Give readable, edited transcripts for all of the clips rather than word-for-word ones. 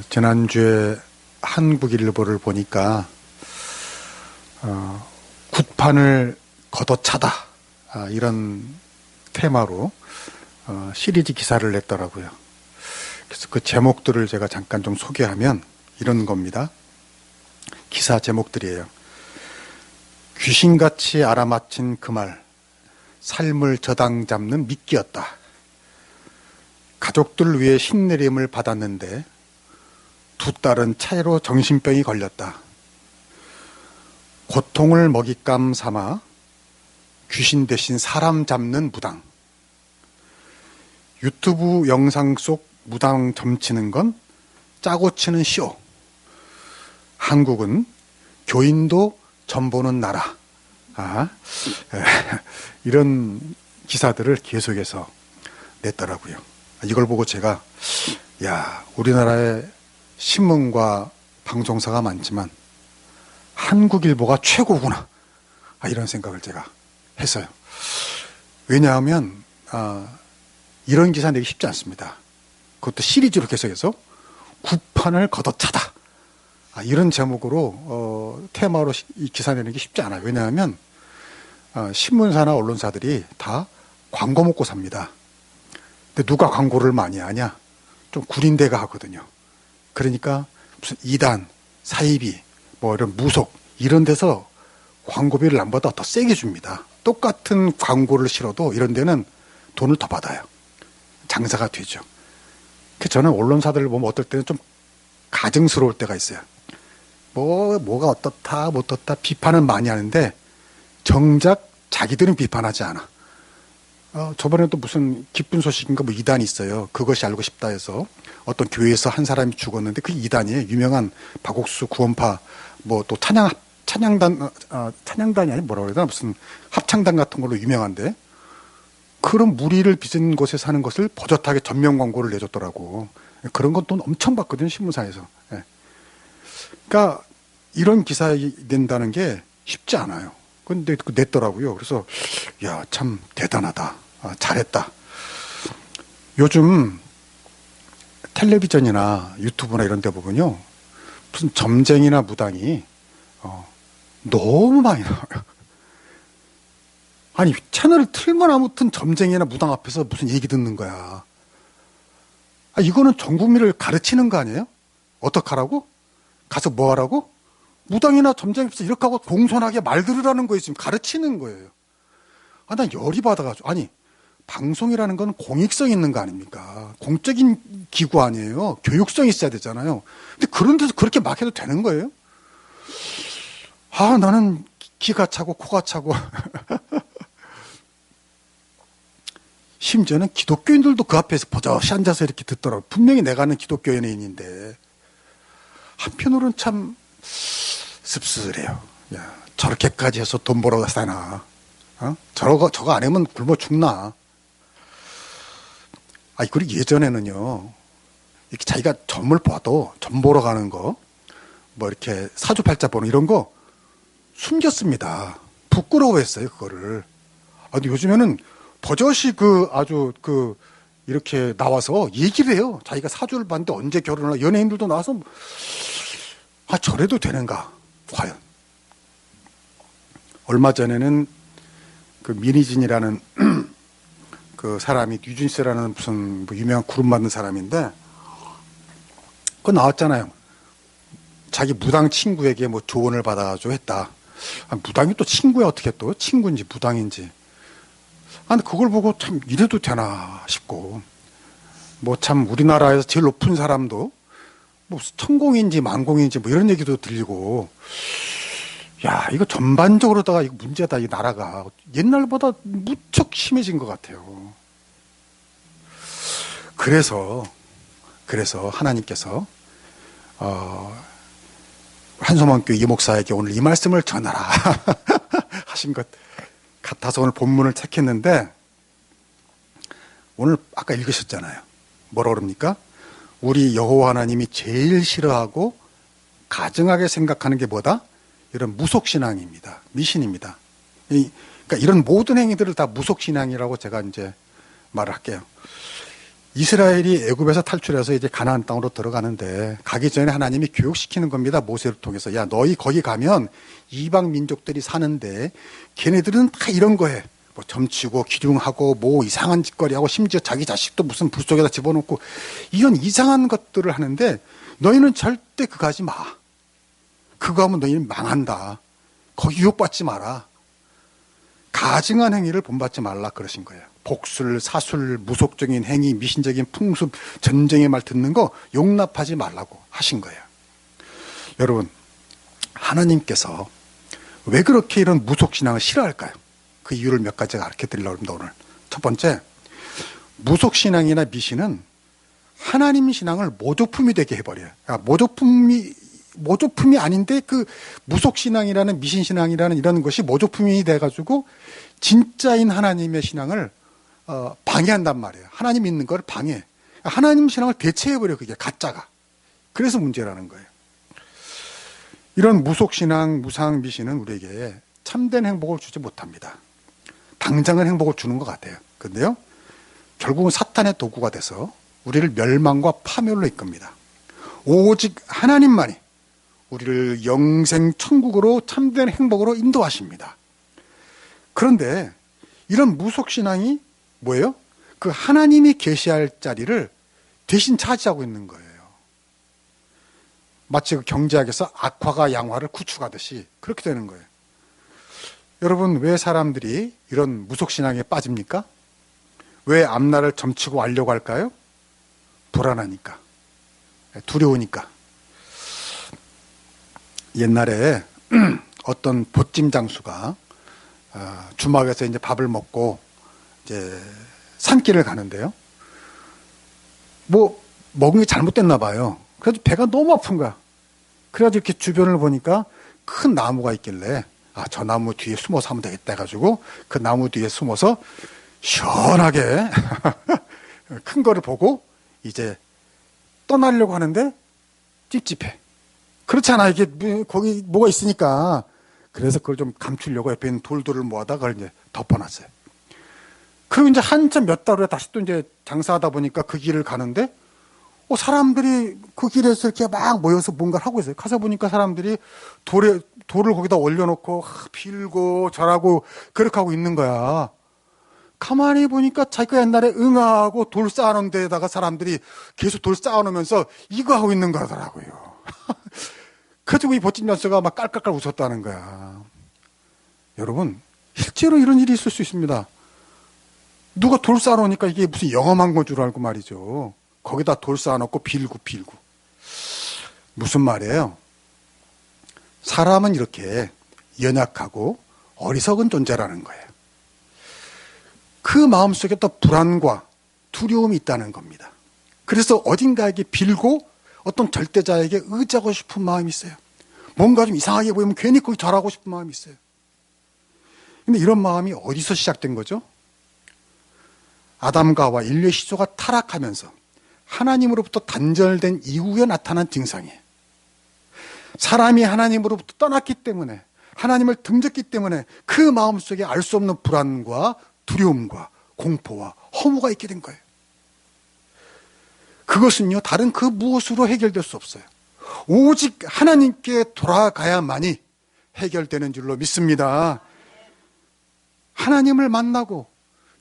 지난주에 한국일보를 보니까 굿판을 걷어차다, 이런 테마로 시리즈 기사를 냈더라고요. 그래서 그 제목들을 제가 잠깐 좀 소개하면 이런 겁니다. 기사 제목들이에요. 귀신같이 알아맞힌 그 말, 삶을 저당 잡는 미끼였다. 가족들 위해 신내림을 받았는데 두 딸은 차이로 정신병이 걸렸다. 고통을 먹잇감 삼아 귀신 대신 사람 잡는 무당. 유튜브 영상 속 무당 점치는 건 짜고 치는 쇼. 한국은 교인도 점보는 나라. 이런 기사들을 계속해서 냈더라고요. 이걸 보고 제가 우리나라에 신문과 방송사가 많지만 한국일보가 최고구나, 이런 생각을 제가 했어요. 왜냐하면 이런 기사 내기 쉽지 않습니다. 그것도 시리즈로 계속해서 굿판을 걷어차다, 이런 제목으로 테마로 이 기사 내는 게 쉽지 않아요. 왜냐하면 신문사나 언론사들이 다 광고 먹고 삽니다. 근데 누가 광고를 많이 하냐? 좀 구린데가 하거든요. 그러니까 무슨 이단, 사이비, 뭐 이런 무속, 이런 데서 광고비를 남보다 더 세게 줍니다. 똑같은 광고를 실어도 이런 데는 돈을 더 받아요. 장사가 되죠. 그래서 저는 언론사들을 보면 어떨 때는 좀 가증스러울 때가 있어요. 뭐가 어떻다, 뭐 어떻다 비판은 많이 하는데 정작 자기들은 비판하지 않아. 저번에도 무슨 기쁜 소식인가 뭐 이단이 있어요. 그것이 알고 싶다 해서 어떤 교회에서 한 사람이 죽었는데 그 이단이에요. 유명한 박옥수 구원파 뭐 또 찬양단이 아니 뭐라고 그래야 되나 무슨 합창단 같은 걸로 유명한데 그런 무리를 빚은 곳에 사는 것을 버젓하게 전면 광고를 내줬더라고. 그런 건 돈 엄청 받거든요, 신문사에서. 그러니까 이런 기사 낸다는 게 쉽지 않아요. 근데 냈더라고요. 그래서 참 대단하다, 잘했다. 요즘 텔레비전이나 유튜브나 이런 데 보면요, 무슨 점쟁이나 무당이 너무 많이 나와요. 아니, 채널을 틀면 아무튼 점쟁이나 무당 앞에서 무슨 얘기 듣는 거야. 이거는 전 국민을 가르치는 거 아니에요? 어떡하라고? 가서 뭐 하라고? 무당이나 점쟁이 앞에서 이렇게 하고 공손하게 말 들으라는 거예요. 지금 가르치는 거예요. 난 열이 받아가지고. 아니, 방송이라는 건 공익성 있는 거 아닙니까? 공적인 기구 아니에요. 교육성이 있어야 되잖아요. 근데 그런 데서 그렇게 막 해도 되는 거예요? 나는 기가 차고 코가 차고. 심지어는 기독교인들도 그 앞에서 버젓이 앉아서 이렇게 듣더라고요. 분명히 내가 아는 기독교 연예인인데. 한편으로는 참 씁쓸해요. 저렇게까지 해서 돈 벌어 사나? 저거 안 하면 굶어 죽나? 그리고 예전에는요, 이렇게 자기가 점을 봐도 점 보러 가는 거, 뭐 이렇게 사주팔자 보는 이런 거 숨겼습니다. 부끄러워했어요, 그거를. 근데 요즘에는 버젓이 이렇게 나와서 얘기를 해요. 자기가 사주를 봤는데 언제 결혼을, 연예인들도 나와서, 저래도 되는가, 과연. 얼마 전에는 그 미니진이라는 그 사람이 뉴진스라는 무슨 뭐 유명한 그룹 만든 사람인데, 그거 나왔잖아요. 자기 무당 친구에게 뭐 조언을 받아가지고 했다. 무당이 또 친구야, 어떻게 또? 친구인지 무당인지. 근데 그걸 보고 참 이래도 되나 싶고, 뭐 참 우리나라에서 제일 높은 사람도 뭐 천공인지 만공인지 뭐 이런 얘기도 들리고, 이거 전반적으로다가 이거 문제다, 이 나라가. 옛날보다 무척 심해진 것 같아요. 그래서 하나님께서, 한소망교회 이목사에게 오늘 이 말씀을 전하라 하신 것 같아서 오늘 본문을 택했는데, 오늘 아까 읽으셨잖아요. 뭐라 그럽니까? 우리 여호와 하나님이 제일 싫어하고 가증하게 생각하는 게 뭐다? 이런 무속신앙입니다. 미신입니다. 그러니까 이런 모든 행위들을 다 무속신앙이라고 제가 이제 말을 할게요. 이스라엘이 애굽에서 탈출해서 이제 가나안 땅으로 들어가는데 가기 전에 하나님이 교육시키는 겁니다. 모세를 통해서. 야, 너희 거기 가면 이방 민족들이 사는데 걔네들은 다 이런 거 해. 뭐 점치고 기둥하고 뭐 이상한 짓거리하고 심지어 자기 자식도 무슨 불 속에다 집어넣고 이런 이상한 것들을 하는데 너희는 절대 그거 하지 마. 그거 하면 너희는 망한다. 거기 유혹받지 마라. 가증한 행위를 본받지 말라 그러신 거예요. 복술, 사술, 무속적인 행위, 미신적인 풍습, 전쟁의 말 듣는 거 용납하지 말라고 하신 거예요. 여러분, 하나님께서 왜 그렇게 이런 무속신앙을 싫어할까요? 그 이유를 몇 가지 가르쳐 드리려고 합니다, 오늘. 첫 번째, 무속신앙이나 미신은 하나님 신앙을 모조품이 되게 해버려요. 그러니까 모조품이 아닌데 그 무속신앙이라는 미신신앙이라는 이런 것이 모조품이 돼가지고 진짜인 하나님의 신앙을 방해한단 말이에요. 하나님 믿는 걸 방해. 하나님 신앙을 대체해버려, 그게 가짜가. 그래서 문제라는 거예요. 이런 무속신앙, 무상, 미신은 우리에게 참된 행복을 주지 못합니다. 당장은 행복을 주는 것 같아요. 근데요, 결국은 사탄의 도구가 돼서 우리를 멸망과 파멸로 이끕니다. 오직 하나님만이 우리를 영생 천국으로 참된 행복으로 인도하십니다. 그런데 이런 무속신앙이 뭐예요? 그 하나님이 계시할 자리를 대신 차지하고 있는 거예요. 마치 그 경제학에서 악화가 양화를 구축하듯이 그렇게 되는 거예요. 여러분, 왜 사람들이 이런 무속신앙에 빠집니까? 왜 앞날을 점치고 알려고 할까요? 불안하니까, 두려우니까. 옛날에 어떤 보찜 장수가 주막에서 이제 밥을 먹고 이제 산길을 가는데요. 뭐 먹은 게 잘못됐나 봐요. 그래서 배가 너무 아픈 거야. 그래가지고 이렇게 주변을 보니까 큰 나무가 있길래 저 나무 뒤에 숨어서 하면 되겠다 해가지고 그 나무 뒤에 숨어서 시원하게 큰 거를 보고 이제 떠나려고 하는데 찝찝해. 그렇잖아. 이게 거기 뭐가 있으니까. 그래서 그걸 좀 감추려고 옆에 있는 돌들을 모아다 그걸 이제 덮어놨어요. 그리고 이제 한참 몇 달 후에 다시 또 이제 장사하다 보니까 그 길을 가는데 사람들이 그 길에서 이렇게 막 모여서 뭔가를 하고 있어요. 가서 보니까 사람들이 돌을 거기다 올려놓고 빌고 절하고 그렇게 하고 있는 거야. 가만히 보니까 자기가 옛날에 응아하고 돌 쌓아놓은 데다가 사람들이 계속 돌 쌓아놓으면서 이거 하고 있는 거더라고요. 그래가지고 이 보찜 장수가 막 깔깔깔 웃었다는 거야. 여러분, 실제로 이런 일이 있을 수 있습니다. 누가 돌 쌓아놓으니까 이게 무슨 영험한 건 줄 알고 말이죠. 거기다 돌 쌓아놓고 빌고. 무슨 말이에요? 사람은 이렇게 연약하고 어리석은 존재라는 거예요. 그 마음속에 또 불안과 두려움이 있다는 겁니다. 그래서 어딘가에게 빌고 어떤 절대자에게 의지하고 싶은 마음이 있어요. 뭔가 좀 이상하게 보이면 괜히 거기 절하고 싶은 마음이 있어요. 근데 이런 마음이 어디서 시작된 거죠? 아담과 하와 인류의 시조가 타락하면서 하나님으로부터 단절된 이후에 나타난 증상이에요. 사람이 하나님으로부터 떠났기 때문에, 하나님을 등졌기 때문에 그 마음속에 알 수 없는 불안과 두려움과 공포와 허무가 있게 된 거예요. 그것은요, 다른 그 무엇으로 해결될 수 없어요. 오직 하나님께 돌아가야만이 해결되는 줄로 믿습니다. 하나님을 만나고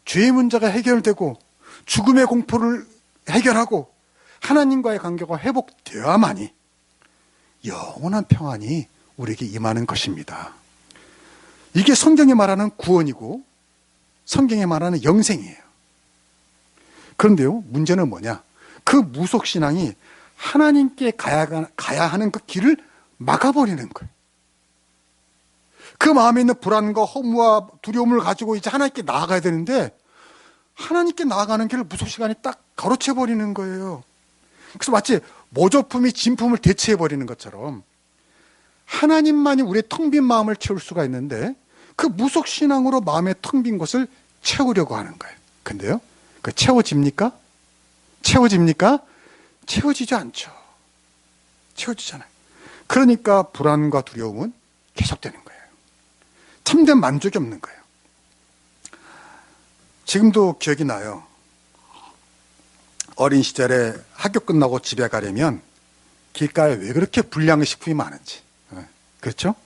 죄의 문제가 해결되고 죽음의 공포를 해결하고 하나님과의 관계가 회복되어야만이 영원한 평안이 우리에게 임하는 것입니다. 이게 성경이 말하는 구원이고 성경이 말하는 영생이에요. 그런데요, 문제는 뭐냐? 그 무속신앙이 하나님께 가야 하는 그 길을 막아버리는 거예요. 그 마음에 있는 불안과 허무와 두려움을 가지고 이제 하나님께 나아가야 되는데 하나님께 나아가는 길을 무속신앙이 딱 가로채버리는 거예요. 그래서 마치 모조품이 진품을 대체해버리는 것처럼 하나님만이 우리의 텅 빈 마음을 채울 수가 있는데 그 무속신앙으로 마음의 텅 빈 곳을 채우려고 하는 거예요. 근데요, 그 채워집니까? 채워지지 않죠. 채워지잖아요. 그러니까 불안과 두려움은 계속되는 거예요. 참된 만족이 없는 거예요. 지금도 기억이 나요. 어린 시절에 학교 끝나고 집에 가려면 길가에 왜 그렇게 불량식품이 많은지. 그렇죠?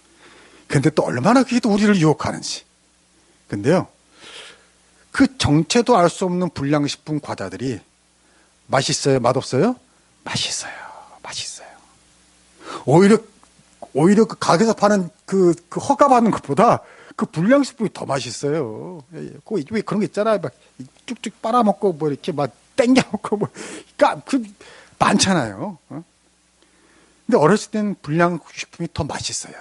근데 또 얼마나 그게 또 우리를 유혹하는지. 근데요, 그 정체도 알 수 없는 불량식품 과자들이 맛있어요? 맛없어요? 맛있어요. 맛있어요. 오히려 그 가게에서 파는 그 허가받는 것보다 그 불량식품이 더 맛있어요. 왜 그런 거 있잖아요. 막 쭉쭉 빨아먹고 뭐 이렇게 막 땡겨먹고 뭐. 많잖아요. 근데 어렸을 땐 불량식품이 더 맛있어요.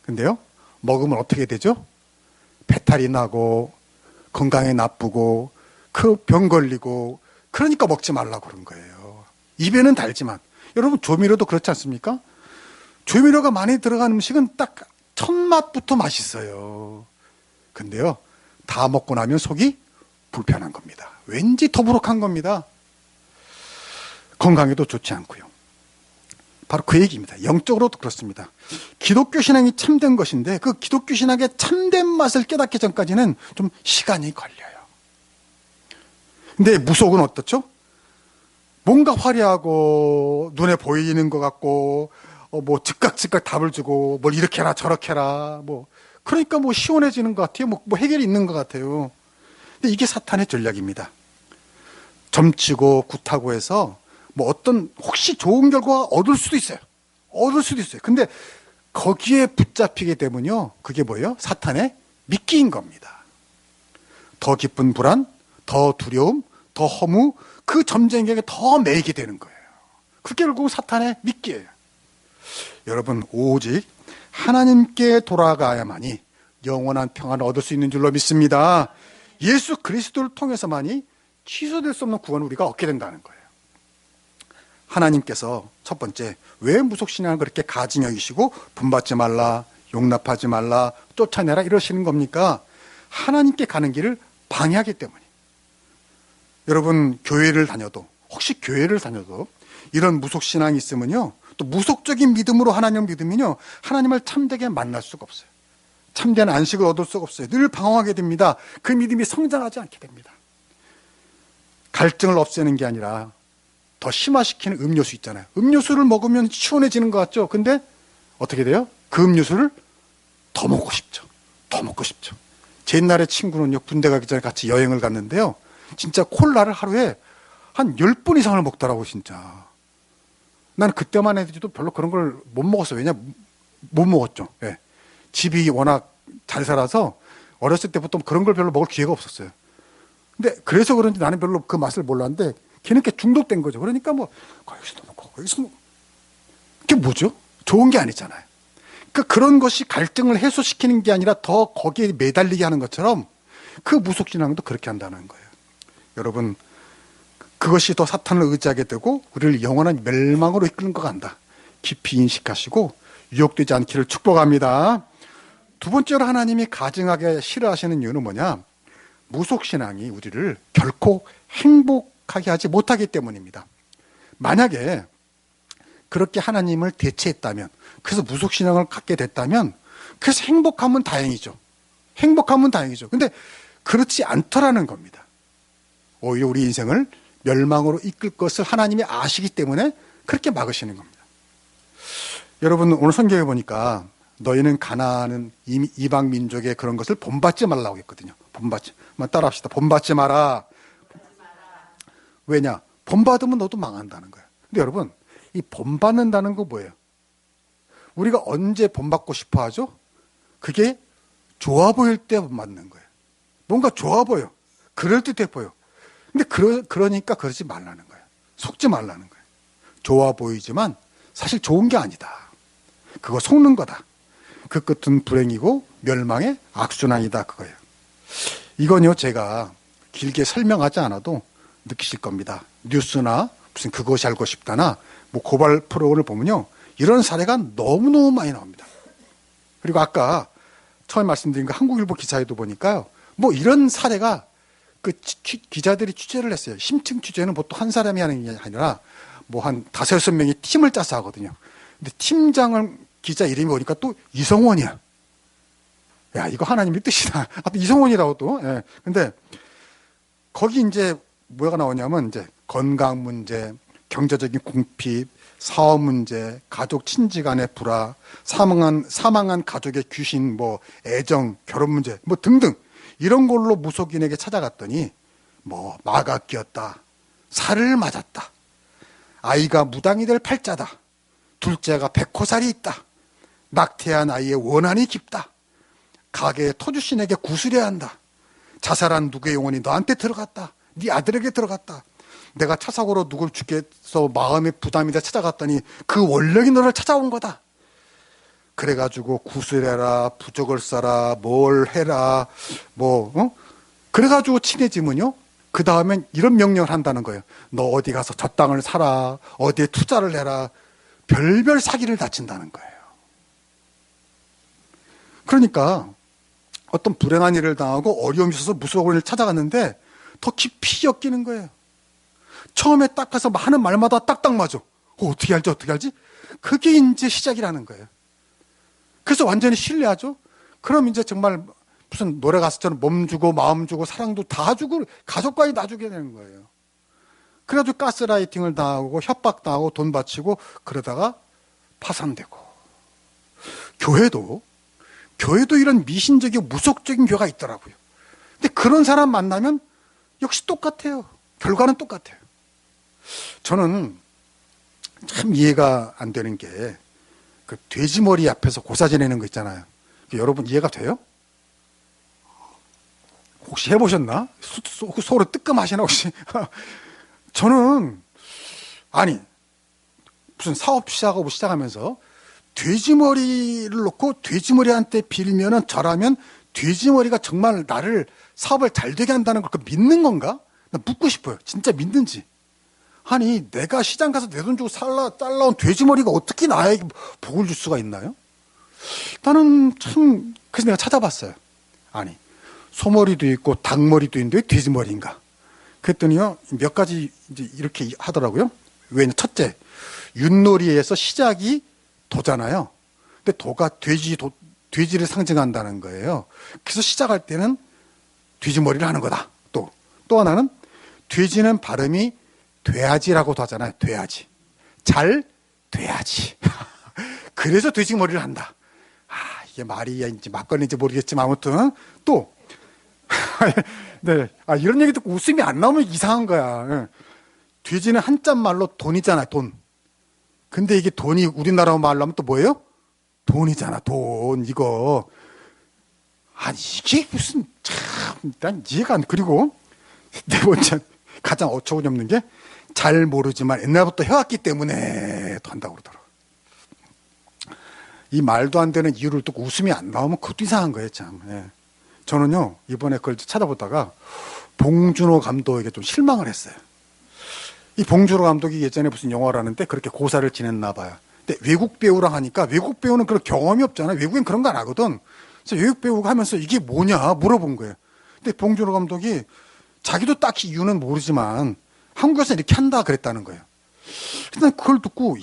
근데요, 먹으면 어떻게 되죠? 배탈이 나고, 건강에 나쁘고, 그 병 걸리고, 그러니까 먹지 말라고 그런 거예요. 입에는 달지만. 여러분, 조미료도 그렇지 않습니까? 조미료가 많이 들어간 음식은 딱 첫 맛부터 맛있어요. 근데요, 다 먹고 나면 속이 불편한 겁니다. 왠지 더부룩한 겁니다. 건강에도 좋지 않고요. 바로 그 얘기입니다. 영적으로도 그렇습니다. 기독교 신앙이 참된 것인데 그 기독교 신앙의 참된 맛을 깨닫기 전까지는 좀 시간이 걸려요. 근데 무속은 어떻죠? 뭔가 화려하고 눈에 보이는 것 같고 뭐 즉각 답을 주고 뭘 이렇게 해라 저렇게 해라 뭐 그러니까 뭐 시원해지는 것 같아요. 뭐 해결이 있는 것 같아요. 근데 이게 사탄의 전략입니다. 점치고 굿하고 해서 뭐 어떤 혹시 좋은 결과가 얻을 수도 있어요. 근데 거기에 붙잡히게 되면요, 그게 뭐예요? 사탄의 미끼인 겁니다. 더 깊은 불안, 더 두려움, 더 허무, 그 점쟁이에게 더 매이게 되는 거예요. 그게 결국 사탄의 미끼예요. 여러분, 오직 하나님께 돌아가야만이 영원한 평안을 얻을 수 있는 줄로 믿습니다. 예수 그리스도를 통해서만이 취소될 수 없는 구원을 우리가 얻게 된다는 거예요. 하나님께서 첫 번째, 왜 무속신앙을 그렇게 가증 여기시고 분받지 말라, 용납하지 말라, 쫓아내라 이러시는 겁니까? 하나님께 가는 길을 방해하기 때문이에요. 여러분, 혹시 교회를 다녀도 이런 무속신앙이 있으면요, 또 무속적인 믿음으로 하나님을 믿으면요, 하나님을 참되게 만날 수가 없어요. 참된 안식을 얻을 수가 없어요. 늘 방황하게 됩니다. 그 믿음이 성장하지 않게 됩니다. 갈증을 없애는 게 아니라 더 심화시키는 음료수 있잖아요. 음료수를 먹으면 시원해지는 것 같죠? 근데 어떻게 돼요? 그 음료수를 더 먹고 싶죠. 제 옛날에 친구는요, 군대 가기 전에 같이 여행을 갔는데요, 진짜 콜라를 하루에 한 10번 이상을 먹더라고, 진짜. 나는 그때만 해도 별로 그런 걸 못 먹었어요. 못 먹었죠. 예. 집이 워낙 잘 살아서 어렸을 때부터 그런 걸 별로 먹을 기회가 없었어요. 근데 그래서 그런지 나는 별로 그 맛을 몰랐는데 걔는 이렇게 중독된 거죠. 그러니까 뭐 거기서도 먹고 거기서 먹고. 그게 뭐죠? 좋은 게 아니잖아요. 그런 것이 갈등을 해소시키는 게 아니라 더 거기에 매달리게 하는 것처럼 그 무속신앙도 그렇게 한다는 거예요. 여러분, 그것이 더 사탄을 의지하게 되고 우리를 영원한 멸망으로 이끄는 것 같다. 깊이 인식하시고 유혹되지 않기를 축복합니다. 두 번째로 하나님이 가증하게 싫어하시는 이유는 뭐냐? 무속신앙이 우리를 결코 행복하게 하지 못하기 때문입니다. 만약에 그렇게 하나님을 대체했다면, 그래서 무속신앙을 갖게 됐다면, 그래서 행복하면 다행이죠. 근데 그렇지 않더라는 겁니다. 오히려 우리 인생을 멸망으로 이끌 것을 하나님이 아시기 때문에 그렇게 막으시는 겁니다. 여러분, 오늘 성경에 보니까 너희는 가나안 이방 민족의 그런 것을 본받지 말라고 했거든요. 한번 따라합시다. 본받지 마라. 왜냐? 본받으면 너도 망한다는 거예요. 근데 여러분, 이 본받는다는 거 뭐예요? 우리가 언제 본받고 싶어 하죠? 그게 좋아 보일 때 본받는 거예요. 뭔가 좋아 보여. 그럴듯해 보여. 근데 그러니까 그러지 말라는 거예요. 속지 말라는 거예요. 좋아 보이지만 사실 좋은 게 아니다. 그거 속는 거다. 그 끝은 불행이고 멸망의 악순환이다, 그거예요. 이건요, 제가 길게 설명하지 않아도 느끼실 겁니다. 뉴스나 무슨 그것이 알고 싶다나 뭐 고발 프로그램을 보면요, 이런 사례가 너무너무 많이 나옵니다. 그리고 아까 처음 말씀드린 그 한국일보 기사에도 보니까요, 뭐 이런 사례가 그 기자들이 취재를 했어요. 심층 취재는 보통 한 사람이 하는 게 아니라 뭐 한 5-6명이 팀을 짜서 하거든요. 근데 팀장을 기자 이름이 보니까 또 이성원이야. 야, 이거 하나님의 뜻이다. 아, 또 이성원이라고 또. 예. 근데 거기 이제 뭐가 나오냐면 이제 건강 문제, 경제적인 궁핍, 사업 문제, 가족 친지 간의 불화, 사망한 가족의 귀신, 뭐 애정, 결혼 문제, 뭐 등등 이런 걸로 무속인에게 찾아갔더니 뭐 마가 끼었다, 살을 맞았다, 아이가 무당이 될 팔자다, 둘째가 백호살이 있다, 낙태한 아이의 원한이 깊다, 가게의 터주신에게 구슬해야 한다, 자살한 누구의 영혼이 너한테 들어갔다, 네 아들에게 들어갔다, 내가 차 사고로 누굴 죽겠어 마음의 부담이 돼 찾아갔더니 그 원령이 너를 찾아온 거다. 그래가지고 구슬해라, 부적을 써라, 뭘 해라, 그래가지고 친해지면요, 그 다음엔 이런 명령을 한다는 거예요. 너 어디 가서 저 땅을 사라, 어디에 투자를 해라, 별별 사기를 다친다는 거예요. 그러니까 어떤 불행한 일을 당하고 어려움이 있어서 무속인을 찾아갔는데 더 깊이 엮이는 거예요. 처음에 딱 가서 하는 말마다 딱딱 맞아. 어떻게 알지? 그게 이제 시작이라는 거예요. 그래서 완전히 신뢰하죠. 그럼 이제 정말 무슨 노래 가수처럼 몸 주고 마음 주고 사랑도 다 주고 가족까지 다 주게 되는 거예요. 그래가지고 가스라이팅을 당하고 협박당하고 돈 바치고 그러다가 파산되고. 교회도 이런 미신적이고 무속적인 교회가 있더라고요. 근데 그런 사람 만나면 역시 똑같아요. 결과는 똑같아요. 저는 참 이해가 안 되는 게 그 돼지머리 앞에서 고사 지내는 거 있잖아요. 여러분 이해가 돼요? 혹시 해보셨나? 서로 뜨끔하시나 혹시? 저는 아니 무슨 사업 시작하면서 돼지머리를 놓고 돼지머리한테 빌면은 저라면 돼지머리가 정말 나를 사업을 잘 되게 한다는 걸 믿는 건가? 나 묻고 싶어요. 진짜 믿는지. 아니 내가 시장 가서 내 돈 주고 잘라온 돼지머리가 어떻게 나에게 복을 줄 수가 있나요? 나는 참 그래서 내가 찾아봤어요. 아니 소머리도 있고 닭머리도 있는데 왜 돼지머리인가? 그랬더니요 몇 가지 이제 이렇게 하더라고요. 왜냐 첫째 윷놀이에서 시작이 도잖아요. 근데 도가 돼지를 상징한다는 거예요. 그래서 시작할 때는 돼지머리를 하는 거다. 또 하나는 돼지는 발음이 돼야지라고도 하잖아요. 돼야지. 잘 돼야지. 그래서 돼지머리를 한다. 이게 말이인지 막걸리인지 모르겠지만 아무튼 또 네. 이런 얘기 듣고 웃음이 안 나오면 이상한 거야. 돼지는 한자 말로 돈이잖아요. 돈. 근데 이게 돈이 우리나라 말로 하면 또 뭐예요? 돈이잖아. 돈 이거. 이게 무슨 난 이해가 안 돼. 그리고 네 번째 가장 어처구니없는 게 잘 모르지만 옛날부터 해왔기 때문에 또 한다고 그러더라고요. 이 말도 안 되는 이유를 듣고 웃음이 안 나오면 그것도 이상한 거예요, 참. 예. 저는요, 이번에 그걸 찾아보다가 봉준호 감독에게 좀 실망을 했어요. 이 봉준호 감독이 예전에 무슨 영화를 하는데 그렇게 고사를 지냈나 봐요. 근데 외국 배우랑 하니까 외국 배우는 그런 경험이 없잖아요. 외국엔 그런 거 안 하거든. 그래서 외국 배우가 하면서 이게 뭐냐 물어본 거예요. 근데 봉준호 감독이 자기도 딱히 이유는 모르지만 한국에서 이렇게 한다 그랬다는 거예요. 근데 그걸 듣고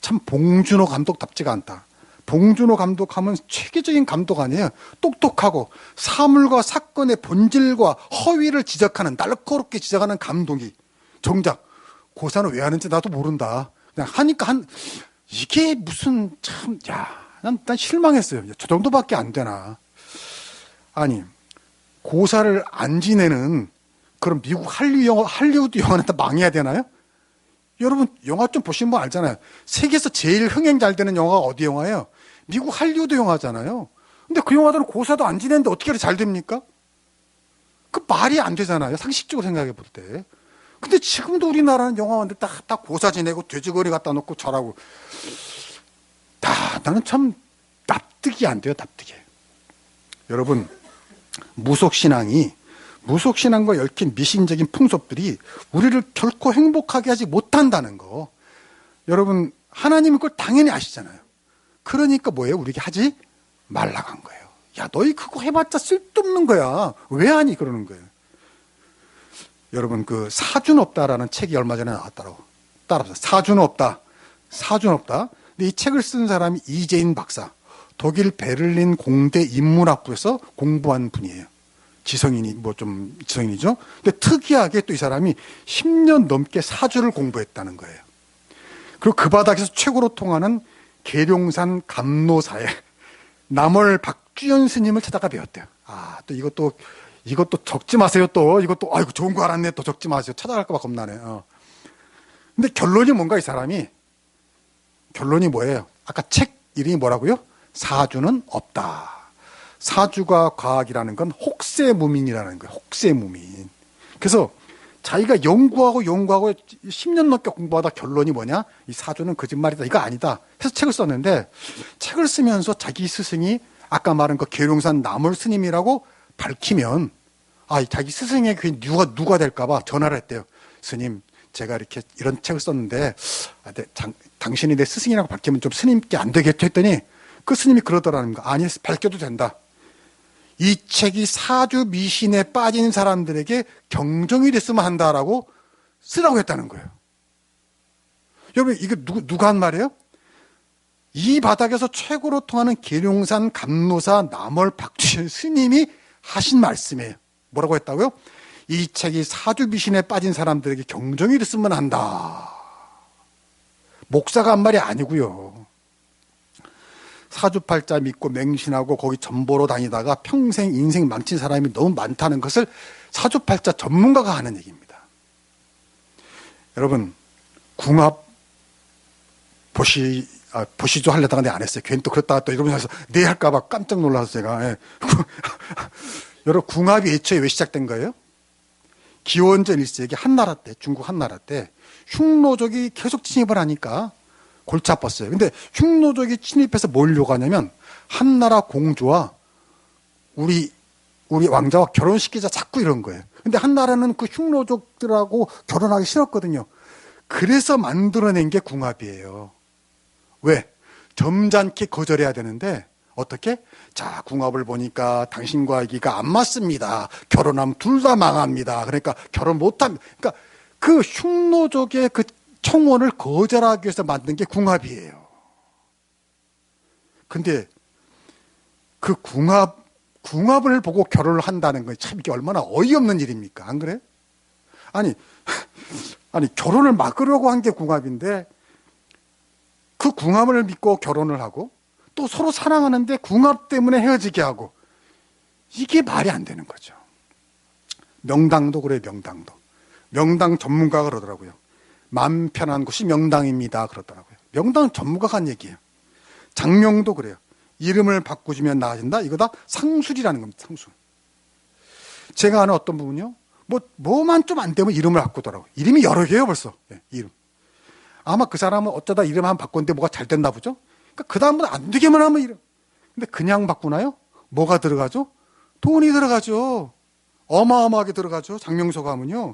참 봉준호 감독답지가 않다. 봉준호 감독하면 체계적인 감독 아니에요. 똑똑하고 사물과 사건의 본질과 허위를 지적하는 날카롭게 지적하는 감독이 정작 고사는 왜 하는지 나도 모른다. 그냥 하니까 이게 무슨 난 실망했어요. 저 정도밖에 안 되나. 고사를 안 지내는 그럼 미국 할리우드 영화는 다 망해야 되나요? 여러분 영화 좀 보신 분 알잖아요. 세계에서 제일 흥행 잘 되는 영화가 어디 영화예요? 미국 할리우드 영화잖아요. 근데 그 영화들은 고사도 안 지내는데 어떻게 잘 됩니까? 그 말이 안 되잖아요. 상식적으로 생각해 볼 때. 근데 지금도 우리나라는 영화관들 다 고사 지내고 돼지거리 갖다 놓고 잘하고. 나는 참 납득이 안 돼요. 납득이. 여러분 무속신앙과 얽힌 미신적인 풍습들이 우리를 결코 행복하게 하지 못한다는 거. 여러분 하나님은 그걸 당연히 아시잖아요. 그러니까 뭐예요? 우리에게 하지 말라고 한 거예요. 너희 그거 해봤자 쓸데없는 거야. 왜 하니? 그러는 거예요. 여러분 그 사준없다라는 책이 얼마 전에 나왔더라고. 따라서 사준없다. 근데 이 책을 쓴 사람이 이재인 박사. 독일 베를린 공대 인문학부에서 공부한 분이에요. 지성인이 뭐 좀 지성인이죠. 근데 특이하게 또 이 사람이 10년 넘게 사주를 공부했다는 거예요. 그리고 그 바닥에서 최고로 통하는 계룡산 감노사의 남월 박주연 스님을 찾아가 배웠대요. 아, 또 이것도 적지 마세요. 또 이것도 아이고 좋은 거 알았네. 또 적지 마세요. 찾아갈까 봐 겁나네. 근데 결론이 뭔가 이 사람이 결론이 뭐예요? 아까 책 이름이 뭐라고요? 사주는 없다. 사주가 과학이라는 건 혹세무민이라는 거예요. 혹세무민. 그래서 자기가 연구하고 10년 넘게 공부하다 결론이 뭐냐? 이 사주는 거짓말이다. 이거 아니다. 해서 책을 썼는데 책을 쓰면서 자기 스승이 아까 말한 그 계룡산 남월 스님이라고 밝히면 자기 스승에게 누가 될까 봐 전화를 했대요. 스님, 제가 이렇게 이런 책을 썼는데 당신이 내 스승이라고 밝히면 좀 스님께 안 되겠죠 했더니 그 스님이 그러더라는 거. 아니, 밝혀도 된다. 이 책이 사주 미신에 빠진 사람들에게 경종이 됐으면 한다라고 쓰라고 했다는 거예요. 여러분, 이거 누가 한 말이에요? 이 바닥에서 최고로 통하는 계룡산 감노사 남월 박주연 스님이 하신 말씀이에요. 뭐라고 했다고요? 이 책이 사주 미신에 빠진 사람들에게 경종이 됐으면 한다. 목사가 한 말이 아니고요. 사주팔자 믿고 맹신하고 거기 전보로 다니다가 평생 인생 망친 사람이 너무 많다는 것을 사주팔자 전문가가 하는 얘기입니다. 여러분, 궁합 보시죠 하려다가 내가 안 했어요. 괜히 또 그랬다가 또 이러면서 내 할까봐 깜짝 놀라서 제가. 여러분, 궁합이 애초에 왜 시작된 거예요? 기원전 1세기 한나라 때, 중국 한나라 때 흉노족이 계속 침입을 하니까 골치 아팠어요. 근데 흉노족이 침입해서 뭘 요구하냐면 한나라 공주와 우리 왕자와 결혼시키자 자꾸 이런 거예요. 근데 한나라는 그 흉노족들하고 결혼하기 싫었거든요. 그래서 만들어낸 게 궁합이에요. 왜? 점잖게 거절해야 되는데 어떻게? 자, 궁합을 보니까 당신과 아기가 안 맞습니다. 결혼하면 둘 다 망합니다. 그러니까 결혼 못합니다. 그러니까 그 흉노족의 그 청혼을 거절하기 위해서 만든 게 궁합이에요. 근데 그 궁합을 보고 결혼을 한다는 건 참 이게 얼마나 어이없는 일입니까? 안 그래? 아니 결혼을 막으려고 한 게 궁합인데 그 궁합을 믿고 결혼을 하고 또 서로 사랑하는데 궁합 때문에 헤어지게 하고 이게 말이 안 되는 거죠. 명당도 그래요. 명당 전문가가 그러더라고요. 마음 편한 곳이 명당입니다. 그러더라고요. 명당 전문가가 한 얘기예요. 장명도 그래요. 이름을 바꾸시면 나아진다? 이거 다 상술이라는 겁니다. 상술. 제가 아는 어떤 분은요. 뭐만 좀 안 되면 이름을 바꾸더라고요. 이름이 여러 개예요 벌써. 이름. 아마 그 사람은 어쩌다 이름 한번 바꿨는데 뭐가 잘 됐나 보죠. 그러니까 그 다음부터 안 되게만 하면 이름. 근데 그냥 바꾸나요? 뭐가 들어가죠? 돈이 들어가죠. 어마어마하게 들어가죠. 장명소가 하면요.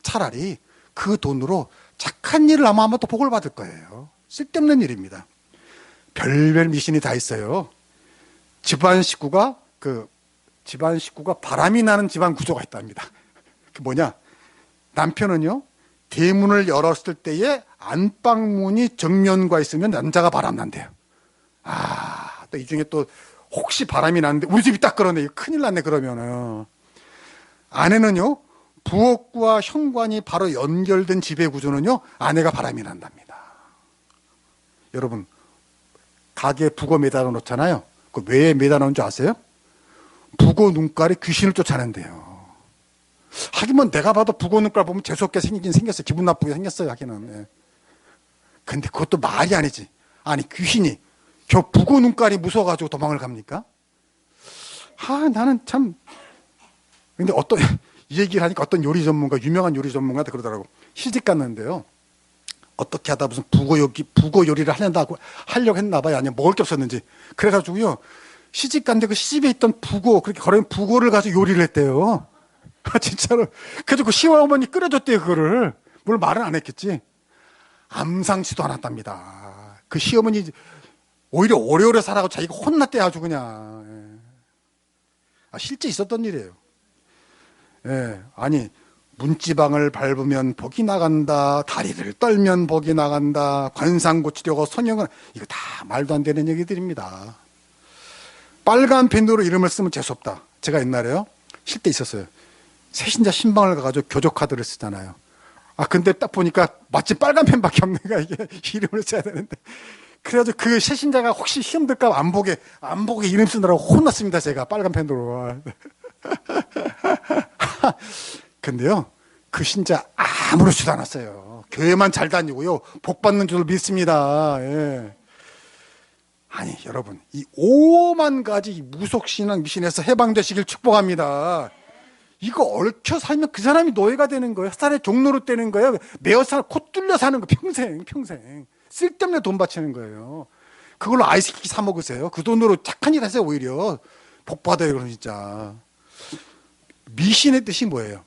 차라리 그 돈으로 착한 일을 아마 또 복을 받을 거예요. 쓸데없는 일입니다. 별별 미신이 다 있어요. 집안 식구가 바람이 나는 집안 구조가 있답니다. 그 뭐냐? 남편은요. 대문을 열었을 때에 안방문이 정면과 있으면 남자가 바람난대요. 또 이 중에 또 혹시 바람이 나는데 우리 집이 딱 그러네. 큰일 났네 그러면은. 아내는요. 부엌과 현관이 바로 연결된 집의 구조는요. 아내가 바람이 난답니다. 여러분, 가게에 북어 매달아 놓잖아요. 그 왜 매달아 놓은 줄 아세요? 북어 눈깔이 귀신을 쫓아낸대요. 하긴 뭐 내가 봐도 북어 눈깔 보면 재수없게 생기긴 생겼어요. 기분 나쁘게 생겼어요. 하기는. 근데 그것도 말이 아니지. 아니 귀신이 저 북어 눈깔이 무서워가지고 도망을 갑니까? 나는 참. 근데 이 얘기를 하니까 어떤 유명한 요리 전문가한테 그러더라고. 시집 갔는데요. 어떻게 하다 무슨 북어 요리를 하려고 했나 봐요. 아니면 먹을 게 없었는지. 그래가지고요. 시집 갔는데 그 시집에 있던 그렇게 걸어온 북어를 가지고 요리를 했대요. 진짜로. 그래서 그 시어머니 끓여줬대요, 그거를. 물론 말은 안 했겠지. 암상치도 않았답니다. 그 시어머니 오히려 오래오래 살아가고 자기가 혼났대 아주 그냥. 실제 있었던 일이에요. 아니 문지방을 밟으면 복이 나간다. 다리를 떨면 복이 나간다. 관상 고치려고 성형을 이거 다 말도 안 되는 얘기들입니다. 빨간 펜으로 이름을 쓰면 재수없다. 제가 옛날에요. 쉴 때 있었어요. 새신자 신방을 가가지고 교조 카드를 쓰잖아요. 근데 딱 보니까 마침 빨간 펜밖에 없는 거야. 이게 이름을 써야 되는데. 그래가지고 그 새신자가 혹시 시험 들까 안 보게 이름 쓰느라고 혼났습니다. 제가 빨간 펜으로. 근데요, 그 신자 아무렇지도 않았어요. 교회만 잘 다니고요, 복 받는 줄 믿습니다. 예. 아니, 여러분, 이 5만 가지 무속신앙 미신에서 해방되시길 축복합니다. 이거 얽혀 살면 그 사람이 노예가 되는 거예요. 사탄의 종로로 되는 거예요. 매어 살, 코 뚫려 사는 거 평생. 쓸데없는 돈 바치는 거예요. 그걸로 아이스크림 사 먹으세요. 그 돈으로 착한 일 하세요. 오히려 복 받아요. 그럼 진짜. 미신의 뜻이 뭐예요?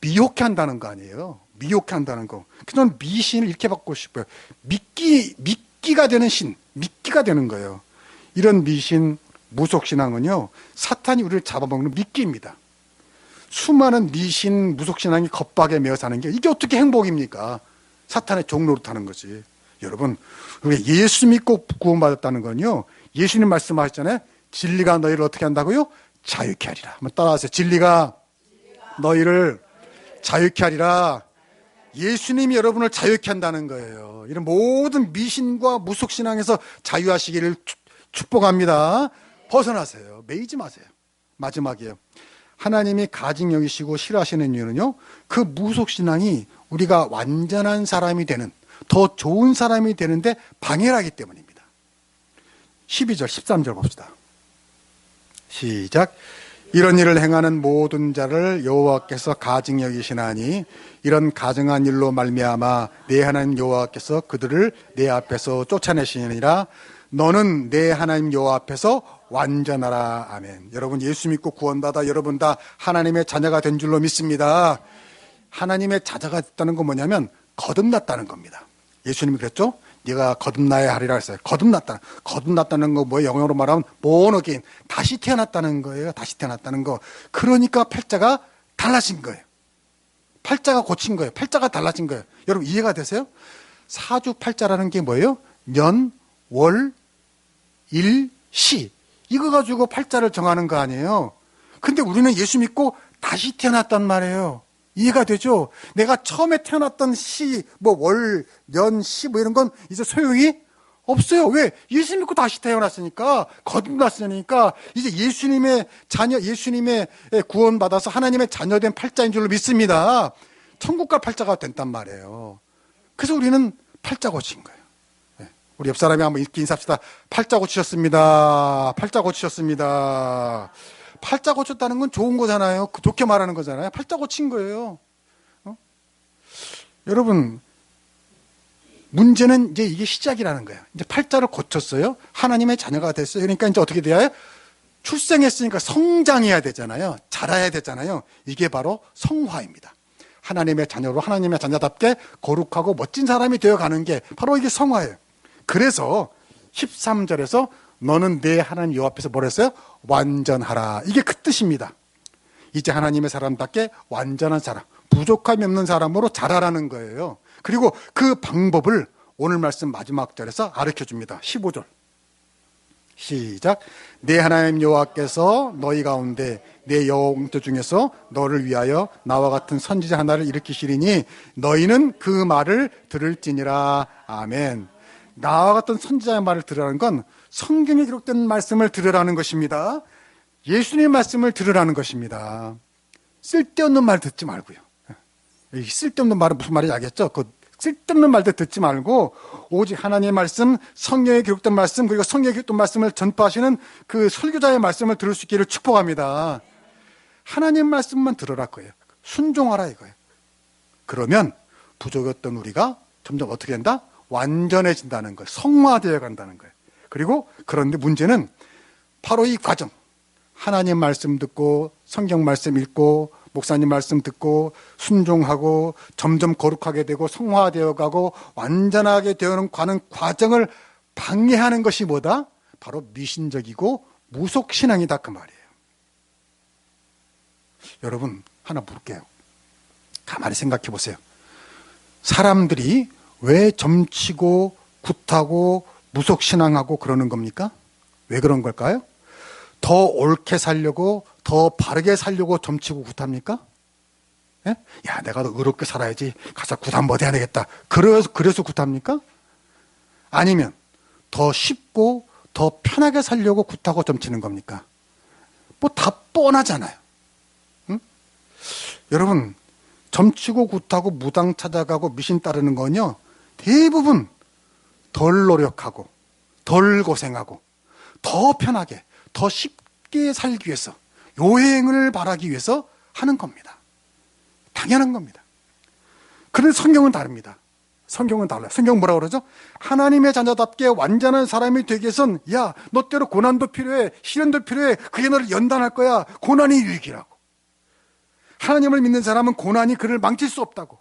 미혹해 한다는 거 아니에요. 미혹해 한다는 거. 저는 미신을 이렇게 바꾸고 싶어요. 미끼가 되는 신, 미끼가 되는 거예요. 이런 미신, 무속신앙은요, 사탄이 우리를 잡아먹는 미끼입니다. 수많은 미신, 무속신앙이 겁박에 매어 사는 게 이게 어떻게 행복입니까? 사탄의 종로로 타는 거지. 여러분, 우리 예수 믿고 구원받았다는 건요, 예수님 말씀하셨잖아요. 진리가 너희를 어떻게 한다고요? 자유케 하리라. 한번 따라하세요. 진리가 너희를 자유케 하리라. 예수님이 여러분을 자유케 한다는 거예요. 이런 모든 미신과 무속신앙에서 자유하시기를 축복합니다. 벗어나세요. 매이지 마세요. 마지막이에요. 하나님이 가증 여기시고 싫어하시는 이유는요, 그 무속신앙이 우리가 완전한 사람이 되는, 더 좋은 사람이 되는데 방해를 하기 때문입니다. 12절, 13절 봅시다. 시작. 이런 일을 행하는 모든 자를 여호와께서 가증 여기시나니 이런 가증한 일로 말미암아 내 하나님 여호와께서 그들을 내 앞에서 쫓아내시니라. 너는 내 하나님 여호와 앞에서 완전하라. 아멘. 여러분, 예수 믿고 구원받아 여러분 다 하나님의 자녀가 된 줄로 믿습니다. 하나님의 자녀가 됐다는 건 뭐냐면 거듭났다는 겁니다. 예수님이 그랬죠? 네가 거듭나야 하리라 했어요. 거듭났다는 거 뭐예요? 영어로 말하면 born again. 다시 태어났다는 거예요. 다시 태어났다는 거. 그러니까 팔자가 달라진 거예요. 팔자가 고친 거예요. 팔자가 달라진 거예요. 여러분 이해가 되세요? 사주팔자라는 게 뭐예요? 년, 월, 일, 시. 이거 가지고 팔자를 정하는 거 아니에요. 근데 우리는 예수 믿고 다시 태어났단 말이에요. 이해가 되죠? 내가 처음에 태어났던 시, 월, 년, 시 이런 건 이제 소용이 없어요. 왜? 예수 믿고 다시 태어났으니까, 거듭났으니까, 이제 예수님의 자녀, 예수님의 구원받아서 하나님의 자녀된 팔자인 줄로 믿습니다. 천국갈 팔자가 된단 말이에요. 그래서 우리는 팔자 고친 거예요. 우리 옆 사람이 한번 이렇게 인사합시다. 팔자 고치셨습니다. 팔자 고치셨습니다. 팔자 고쳤다는 건 좋은 거잖아요. 좋게 말하는 거잖아요. 팔자 고친 거예요. 여러분, 문제는 이제 이게 시작이라는 거예요. 이제 팔자를 고쳤어요. 하나님의 자녀가 됐어요. 그러니까 이제 어떻게 돼야 해요? 출생했으니까 성장해야 되잖아요. 자라야 되잖아요. 이게 바로 성화입니다. 하나님의 자녀로 하나님의 자녀답게 거룩하고 멋진 사람이 되어가는 게 바로 이게 성화예요. 그래서 13절에서 너는 내 하나님 여호와 앞에서 뭘 했어요? 완전하라. 이게 그 뜻입니다. 이제 하나님의 사람답게 완전한 사람, 부족함이 없는 사람으로 자라라는 거예요. 그리고 그 방법을 오늘 말씀 마지막 절에서 가르쳐줍니다. 15절 시작. 내 하나님 여호와께서 너희 가운데 내 영들 중에서 너를 위하여 나와 같은 선지자 하나를 일으키시리니 너희는 그 말을 들을지니라. 아멘. 나와 같은 선지자의 말을 들으라는 건 성경에 기록된 말씀을 들으라는 것입니다. 예수님의 말씀을 들으라는 것입니다. 쓸데없는 말 듣지 말고요. 쓸데없는 말은 무슨 말인지 알겠죠? 그 쓸데없는 말들 듣지 말고 오직 하나님의 말씀, 성경에 기록된 말씀, 그리고 성경에 기록된 말씀을 전파하시는 그 설교자의 말씀을 들을 수 있기를 축복합니다. 하나님 말씀만 들으라 거예요. 순종하라 이거예요. 그러면 부족했던 우리가 점점 어떻게 된다? 완전해진다는 거예요. 성화되어 간다는 거예요. 그리고 그런데 문제는 바로 이 과정. 하나님 말씀 듣고 성경 말씀 읽고 목사님 말씀 듣고 순종하고 점점 거룩하게 되고 성화되어 가고 완전하게 되어가는 과정을 방해하는 것이 뭐다? 바로 미신적이고 무속신앙이다 그 말이에요. 여러분 하나 물을게요. 가만히 생각해 보세요. 사람들이 왜 점치고 굿하고 무속신앙하고 그러는 겁니까? 왜 그런 걸까요? 더 옳게 살려고, 더 바르게 살려고 점치고 굿합니까? 예? 야, 내가 더 의롭게 살아야지. 가서 굿 한번 해야 되겠다. 그래서 굿합니까? 아니면 더 쉽고 더 편하게 살려고 굿하고 점치는 겁니까? 뭐 다 뻔하잖아요. 응? 여러분, 점치고 굿하고 무당 찾아가고 미신 따르는 건요, 대부분 덜 노력하고 덜 고생하고 더 편하게 더 쉽게 살기 위해서, 요행을 바라기 위해서 하는 겁니다. 당연한 겁니다. 그런데 성경은 다릅니다. 성경은 달라요. 성경 뭐라고 그러죠? 하나님의 자녀답게 완전한 사람이 되기 위해선, 야, 너 때로 고난도 필요해, 시련도 필요해. 그게 너를 연단할 거야. 고난이 유익이라고. 하나님을 믿는 사람은 고난이 그를 망칠 수 없다고.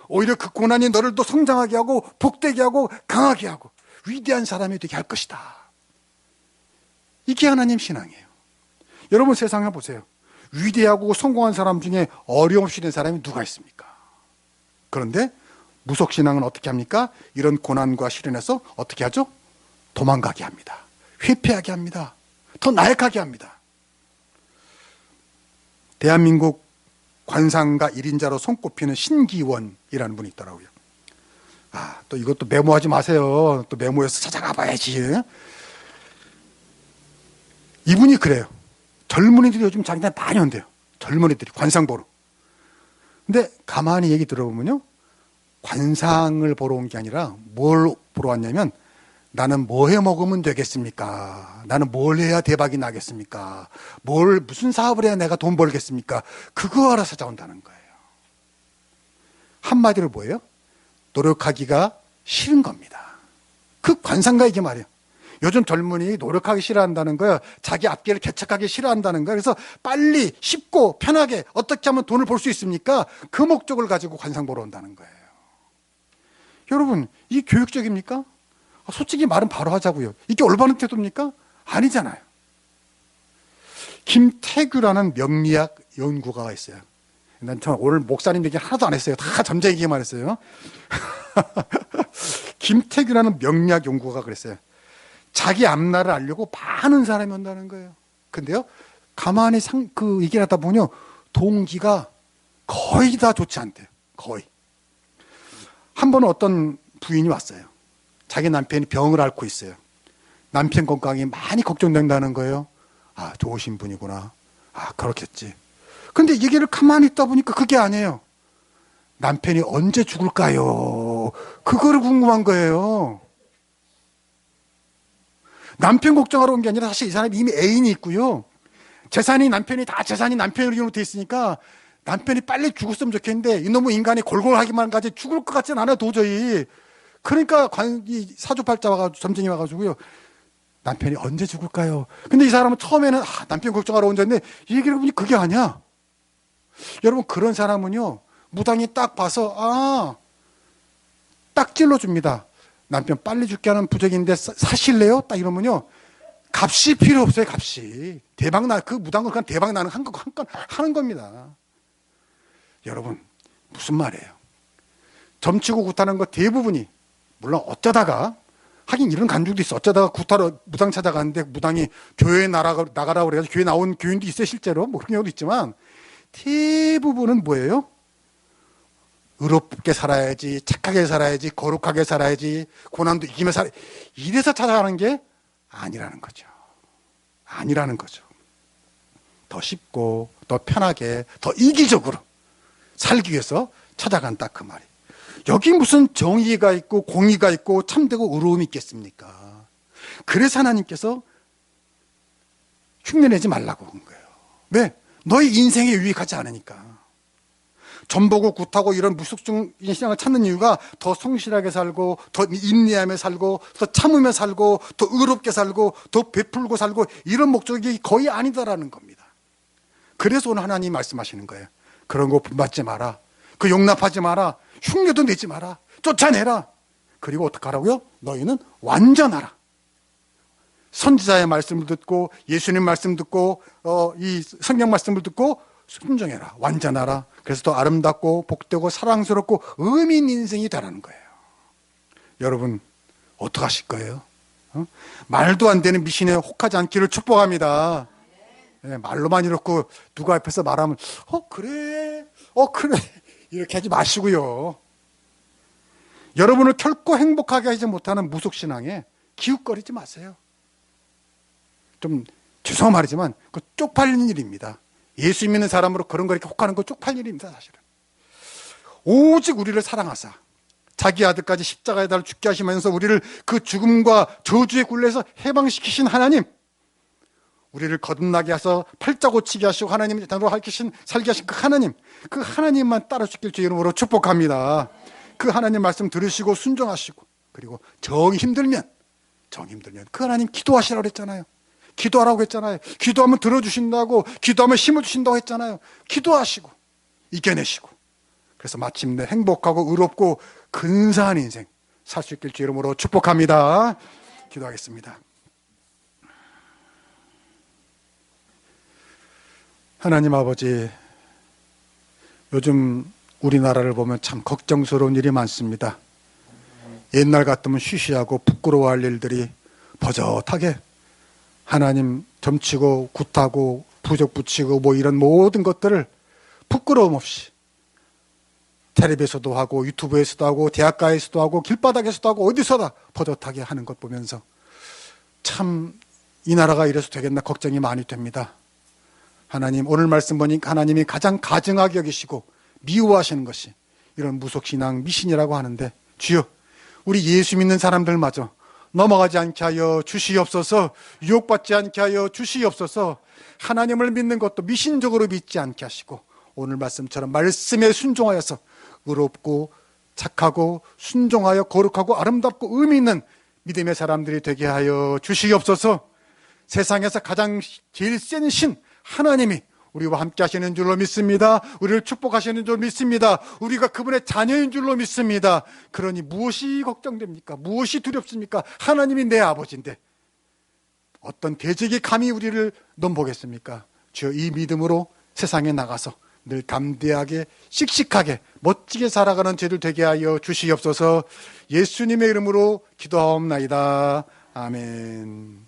오히려 그 고난이 너를 더 성장하게 하고 복되게 하고 강하게 하고 위대한 사람이 되게 할 것이다. 이게 하나님 신앙이에요. 여러분, 세상에 보세요. 위대하고 성공한 사람 중에 어려움 없이 된 사람이 누가 있습니까? 그런데 무속신앙은 어떻게 합니까? 이런 고난과 시련에서 어떻게 하죠? 도망가게 합니다. 회피하게 합니다. 더 나약하게 합니다. 대한민국 관상가 1인자로 손꼽히는 신기원이라는 분이 있더라고요. 아, 또 이것도 메모하지 마세요. 또 메모해서 찾아가 봐야지. 이분이 그래요. 젊은이들이 요즘 장난 많이 온대요. 젊은이들이 관상 보러. 근데 가만히 얘기 들어보면요, 관상을 보러 온 게 아니라 뭘 보러 왔냐면, 나는 뭐 해 먹으면 되겠습니까? 나는 뭘 해야 대박이 나겠습니까? 무슨 사업을 해야 내가 돈 벌겠습니까? 그거 알아서 찾아온다는 거예요. 한마디로 뭐예요? 노력하기가 싫은 겁니다. 그 관상가 이게 말이에요. 요즘 젊은이 노력하기 싫어한다는 거예요. 자기 앞길을 개척하기 싫어한다는 거예요. 그래서 빨리 쉽고 편하게 어떻게 하면 돈을 벌 수 있습니까? 그 목적을 가지고 관상 보러 온다는 거예요. 여러분, 이 교육적입니까? 솔직히 말은 바로 하자고요. 이게 올바른 태도입니까? 아니잖아요. 김태규라는 명리학 연구가가 있어요. 난 오늘 목사님 얘기 하나도 안 했어요. 다 잠재 얘기만 했어요. 김태규라는 명리학 연구가가 그랬어요. 자기 앞날을 알려고 많은 사람이 온다는 거예요. 근데요, 가만히 얘기를 하다 보면요, 동기가 거의 다 좋지 않대요. 거의. 한 번은 어떤 부인이 왔어요. 자기 남편이 병을 앓고 있어요. 남편 건강이 많이 걱정된다는 거예요. 아, 좋으신 분이구나. 아, 그렇겠지. 근데 얘기를 가만히 있다 보니까 그게 아니에요. 남편이 언제 죽을까요? 그거를 궁금한 거예요. 남편 걱정하러 온 게 아니라 사실 이 사람이 이미 애인이 있고요. 재산이 남편으로 돼 있으니까 남편이 빨리 죽었으면 좋겠는데 이놈의 인간이 골골하기만 가지 죽을 것 같지는 않아요, 도저히. 그러니까 이 사주팔자 와가지고 점쟁이 와가지고요. 남편이 언제 죽을까요? 근데 이 사람은 처음에는 남편 걱정하러 온 자인데 얘기를 해보니 그게 아니야. 여러분, 그런 사람은요, 무당이 딱 봐서 딱 찔러줍니다. 남편 빨리 죽게 하는 부적인데 사실래요? 딱 이러면요, 값이 필요 없어요. 값이 그 무당은 그냥 대박 나는 한 건 하는 겁니다. 여러분, 무슨 말이에요? 점치고 굿하는 거 대부분이, 물론 어쩌다가, 하긴 이런 간증도 있어. 어쩌다가 굿하러 무당 찾아가는데 무당이 교회에 나가라고 그래가지고 교회 나온 교인도 있어요, 실제로. 뭐 그런 경우도 있지만, 대부분은 뭐예요? 의롭게 살아야지, 착하게 살아야지, 거룩하게 살아야지, 고난도 이기며 이래서 찾아가는 게 아니라는 거죠. 아니라는 거죠. 더 쉽고, 더 편하게, 더 이기적으로 살기 위해서 찾아간 딱 그 말이에요. 여기 무슨 정의가 있고, 공의가 있고, 참되고 의로움이 있겠습니까? 그래서 하나님께서 흉내내지 말라고 한 거예요. 왜? 너의 인생에 유익하지 않으니까. 전보고 굿하고 이런 무속적인 신앙을 찾는 이유가 더 성실하게 살고, 더 인내하며 살고, 더 참으며 살고, 더 의롭게 살고, 더 베풀고 살고, 이런 목적이 거의 아니다라는 겁니다. 그래서 오늘 하나님이 말씀하시는 거예요. 그런 거 분받지 마라. 그 용납하지 마라. 흉내도 내지 마라. 쫓아내라. 그리고 어떻게 하라고요? 너희는 완전하라. 선지자의 말씀을 듣고, 예수님 말씀 듣고, 이 성경 말씀을 듣고 순종해라. 완전하라. 그래서 더 아름답고 복되고 사랑스럽고 의미 있는 인생이 되라는 거예요. 여러분, 어떡하실 거예요? 말도 안 되는 미신에 혹하지 않기를 축복합니다. 말로만 이렇고 누가 앞에서 말하면 그래 이렇게 하지 마시고요. 여러분을 결코 행복하게 하지 못하는 무속신앙에 기웃거리지 마세요. 좀 죄송한 말이지만 그 쪽팔리는 일입니다. 예수 믿는 사람으로 그런 거 이렇게 혹하는 거 쪽팔리는 일입니다. 사실은 오직 우리를 사랑하사 자기 아들까지 십자가에 달아 죽게 하시면서 우리를 그 죽음과 저주의 굴레에서 해방시키신 하나님, 우리를 거듭나게 하셔서 팔자 고치게 하시고 하나님의 단으로 살게 하신 그 하나님만 따라 죽길 주의 이름으로 축복합니다. 그 하나님 말씀 들으시고 순종하시고, 그리고 정 힘들면 그 하나님 기도하시라고 했잖아요. 기도하라고 했잖아요. 기도하면 들어주신다고, 기도하면 힘을 주신다고 했잖아요. 기도하시고 이겨내시고, 그래서 마침내 행복하고 의롭고 근사한 인생 살 수 있길 주의 이름으로 축복합니다. 기도하겠습니다. 하나님 아버지, 요즘 우리나라를 보면 참 걱정스러운 일이 많습니다. 옛날 같으면 쉬쉬하고 부끄러워할 일들이 버젓하게 하나님 점치고 굿하고 부적 붙이고 뭐 이런 모든 것들을 부끄러움 없이 텔레비에서도 하고 유튜브에서도 하고 대학가에서도 하고 길바닥에서도 하고 어디서나 버젓하게 하는 것 보면서 참 이 나라가 이래서 되겠나 걱정이 많이 됩니다. 하나님, 오늘 말씀 보니까 하나님이 가장 가증하게 여기시고 미워하시는 것이 이런 무속신앙 미신이라고 하는데, 주여 우리 예수 믿는 사람들마저 넘어가지 않게 하여 주시옵소서. 유혹받지 않게 하여 주시옵소서. 하나님을 믿는 것도 미신적으로 믿지 않게 하시고 오늘 말씀처럼 말씀에 순종하여서 의롭고 착하고 순종하여 거룩하고 아름답고 의미 있는 믿음의 사람들이 되게 하여 주시옵소서. 세상에서 가장 제일 센 신 하나님이 우리와 함께 하시는 줄로 믿습니다. 우리를 축복하시는 줄로 믿습니다. 우리가 그분의 자녀인 줄로 믿습니다. 그러니 무엇이 걱정됩니까? 무엇이 두렵습니까? 하나님이 내 아버지인데 어떤 대적이 감히 우리를 넘보겠습니까? 주여, 이 믿음으로 세상에 나가서 늘 담대하게 씩씩하게 멋지게 살아가는 저희들 되게 하여 주시옵소서. 예수님의 이름으로 기도하옵나이다. 아멘.